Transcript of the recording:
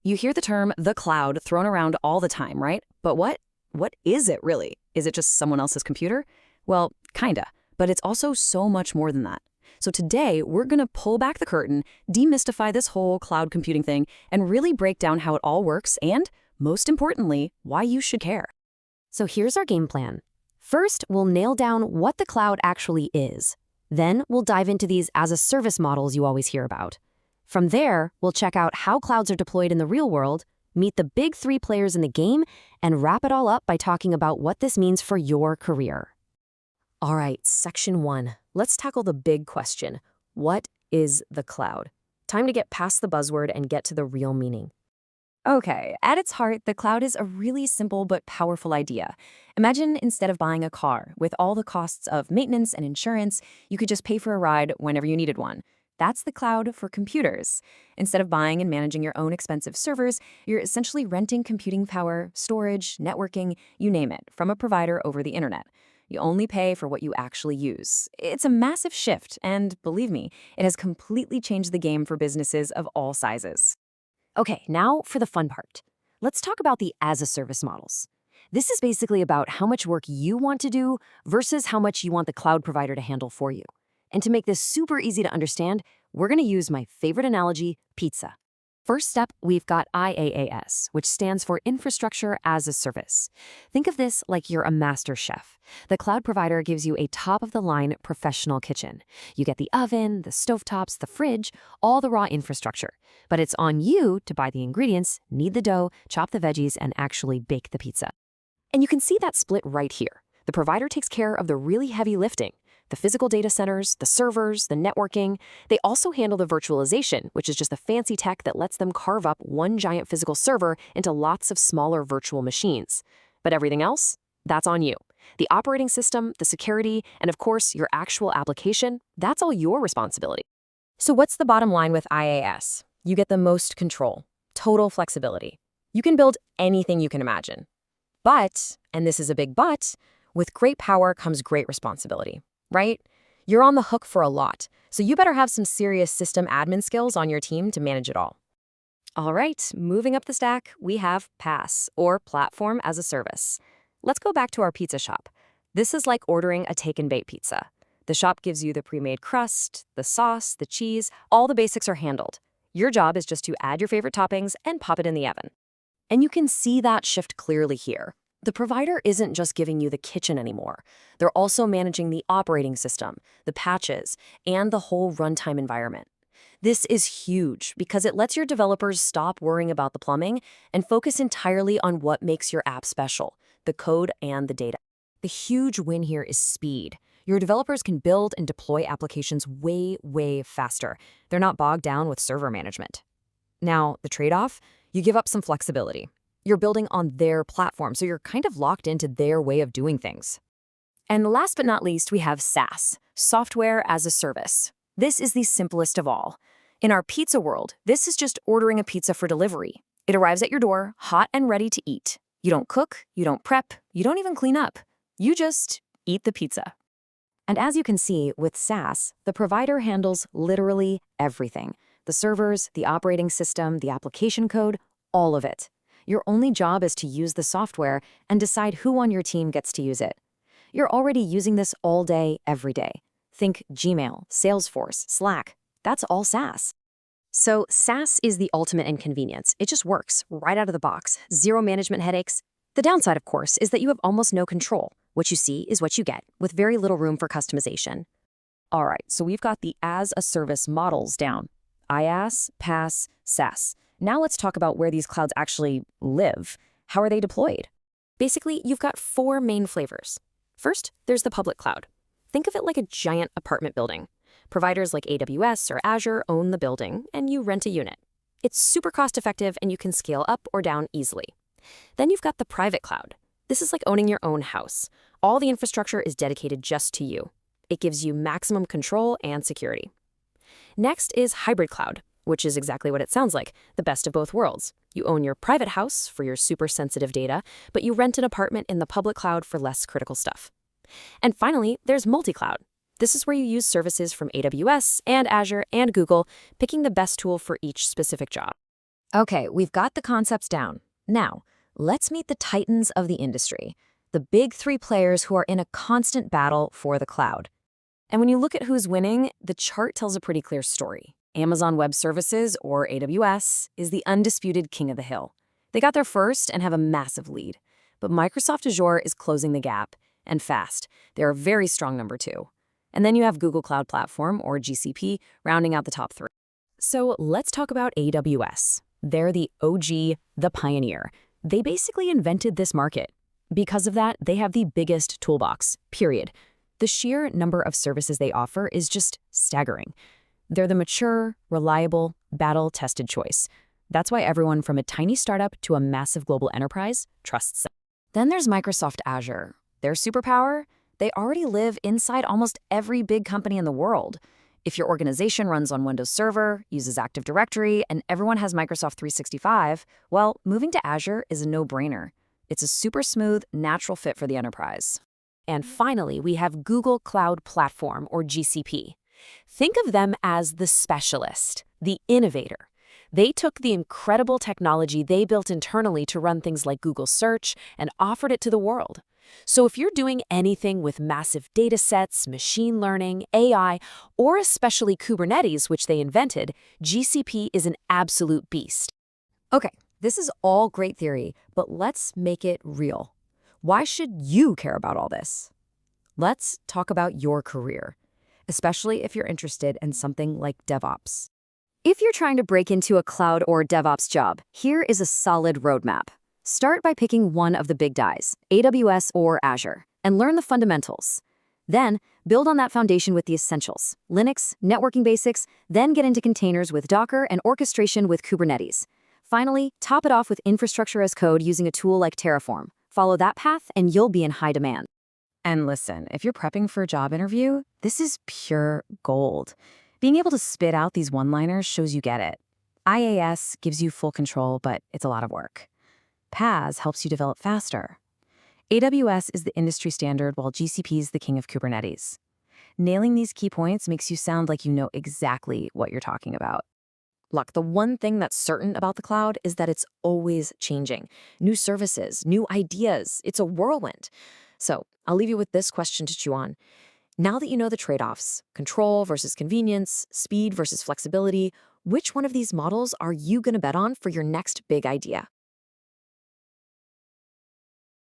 You hear the term the cloud thrown around all the time, right? But what? What is it really? Is it just someone else's computer? Well, kinda, but it's also so much more than that. So today, we're gonna pull back the curtain, demystify this whole cloud computing thing, and really break down how it all works and, most importantly, why you should care. So here's our game plan. First, we'll nail down what the cloud actually is. Then, we'll dive into these as-a-service models you always hear about. From there, we'll check out how clouds are deployed in the real world, meet the big three players in the game, and wrap it all up by talking about what this means for your career. All right, section 1. Let's tackle the big question. What is the cloud? Time to get past the buzzword and get to the real meaning. Okay, at its heart, the cloud is a really simple but powerful idea. Imagine instead of buying a car with all the costs of maintenance and insurance, you could just pay for a ride whenever you needed one. That's the cloud for computers. Instead of buying and managing your own expensive servers, you're essentially renting computing power, storage, networking, you name it, from a provider over the internet. You only pay for what you actually use. It's a massive shift, and believe me, it has completely changed the game for businesses of all sizes. Okay, now for the fun part. Let's talk about the as-a-service models. This is basically about how much work you want to do versus how much you want the cloud provider to handle for you. And to make this super easy to understand, we're going to use my favorite analogy, pizza. First step, we've got IaaS, which stands for Infrastructure as a Service. Think of this like you're a master chef. The cloud provider gives you a top-of-the-line professional kitchen. You get the oven, the stovetops, the fridge, all the raw infrastructure. But it's on you to buy the ingredients, knead the dough, chop the veggies, and actually bake the pizza. And you can see that split right here. The provider takes care of the really heavy lifting. The physical data centers, the servers, the networking. They also handle the virtualization, which is just the fancy tech that lets them carve up one giant physical server into lots of smaller virtual machines. But everything else? That's on you. The operating system, the security, and of course, your actual application, that's all your responsibility. So what's the bottom line with IaaS? You get the most control, total flexibility. You can build anything you can imagine. But, and this is a big but, with great power comes great responsibility. Right? You're on the hook for a lot, so you better have some serious system admin skills on your team to manage it all. All right, moving up the stack, we have PaaS, or Platform as a Service. Let's go back to our pizza shop. This is like ordering a take-and-bake pizza. The shop gives you the pre-made crust, the sauce, the cheese, all the basics are handled. Your job is just to add your favorite toppings and pop it in the oven. And you can see that shift clearly here. The provider isn't just giving you the kitchen anymore. They're also managing the operating system, the patches, and the whole runtime environment. This is huge because it lets your developers stop worrying about the plumbing and focus entirely on what makes your app special, the code and the data. The huge win here is speed. Your developers can build and deploy applications way, way faster. They're not bogged down with server management. Now, the trade-off? You give up some flexibility. You're building on their platform, so you're kind of locked into their way of doing things. And last but not least, we have SaaS, Software as a Service. This is the simplest of all. In our pizza world, this is just ordering a pizza for delivery. It arrives at your door, hot and ready to eat. You don't cook, you don't prep, you don't even clean up. You just eat the pizza. And as you can see, with SaaS, the provider handles literally everything. The servers, the operating system, the application code, all of it. Your only job is to use the software and decide who on your team gets to use it. You're already using this all day, every day. Think Gmail, Salesforce, Slack. That's all SaaS. So SaaS is the ultimate in convenience. It just works right out of the box. Zero management headaches. The downside, of course, is that you have almost no control. What you see is what you get, with very little room for customization. All right, so we've got the as-a-service models down. IaaS, PaaS, SaaS. Now let's talk about where these clouds actually live. How are they deployed? Basically, you've got 4 main flavors. First, there's the public cloud. Think of it like a giant apartment building. Providers like AWS or Azure own the building, and you rent a unit. It's super cost-effective, and you can scale up or down easily. Then you've got the private cloud. This is like owning your own house. All the infrastructure is dedicated just to you. It gives you maximum control and security. Next is hybrid cloud, which is exactly what it sounds like, the best of both worlds. You own your private house for your super sensitive data, but you rent an apartment in the public cloud for less critical stuff. And finally, there's multi-cloud. This is where you use services from AWS and Azure and Google, picking the best tool for each specific job. Okay, we've got the concepts down. Now, let's meet the titans of the industry, the big three players who are in a constant battle for the cloud. And when you look at who's winning, the chart tells a pretty clear story. Amazon Web Services, or AWS, is the undisputed king of the hill. They got there first and have a massive lead. But Microsoft Azure is closing the gap, and fast. They're a very strong number two. And then you have Google Cloud Platform, or GCP, rounding out the top three. So let's talk about AWS. They're the OG, the pioneer. They basically invented this market. Because of that, they have the biggest toolbox, period. The sheer number of services they offer is just staggering. They're the mature, reliable, battle-tested choice. That's why everyone from a tiny startup to a massive global enterprise trusts them. Then there's Microsoft Azure. Their superpower? They already live inside almost every big company in the world. If your organization runs on Windows Server, uses Active Directory, and everyone has Microsoft 365, well, moving to Azure is a no-brainer. It's a super smooth, natural fit for the enterprise. And finally, we have Google Cloud Platform, or GCP. Think of them as the specialist, the innovator. They took the incredible technology they built internally to run things like Google Search and offered it to the world. So if you're doing anything with massive data sets, machine learning, AI, or especially Kubernetes, which they invented, GCP is an absolute beast. Okay, this is all great theory, but let's make it real. Why should you care about all this? Let's talk about your career, especially if you're interested in something like DevOps. If you're trying to break into a cloud or DevOps job, here is a solid roadmap. Start by picking one of the big guys, AWS or Azure, and learn the fundamentals. Then, build on that foundation with the essentials, Linux, networking basics, then get into containers with Docker and orchestration with Kubernetes. Finally, top it off with infrastructure as code using a tool like Terraform. Follow that path and you'll be in high demand. And listen, if you're prepping for a job interview, this is pure gold. Being able to spit out these one-liners shows you get it. IaaS gives you full control, but it's a lot of work. PaaS helps you develop faster. AWS is the industry standard, while GCP is the king of Kubernetes. Nailing these key points makes you sound like you know exactly what you're talking about. Look, the one thing that's certain about the cloud is that it's always changing. New services, new ideas, it's a whirlwind. So I'll leave you with this question to chew on. Now that you know the trade-offs, control versus convenience, speed versus flexibility, which one of these models are you going to bet on for your next big idea?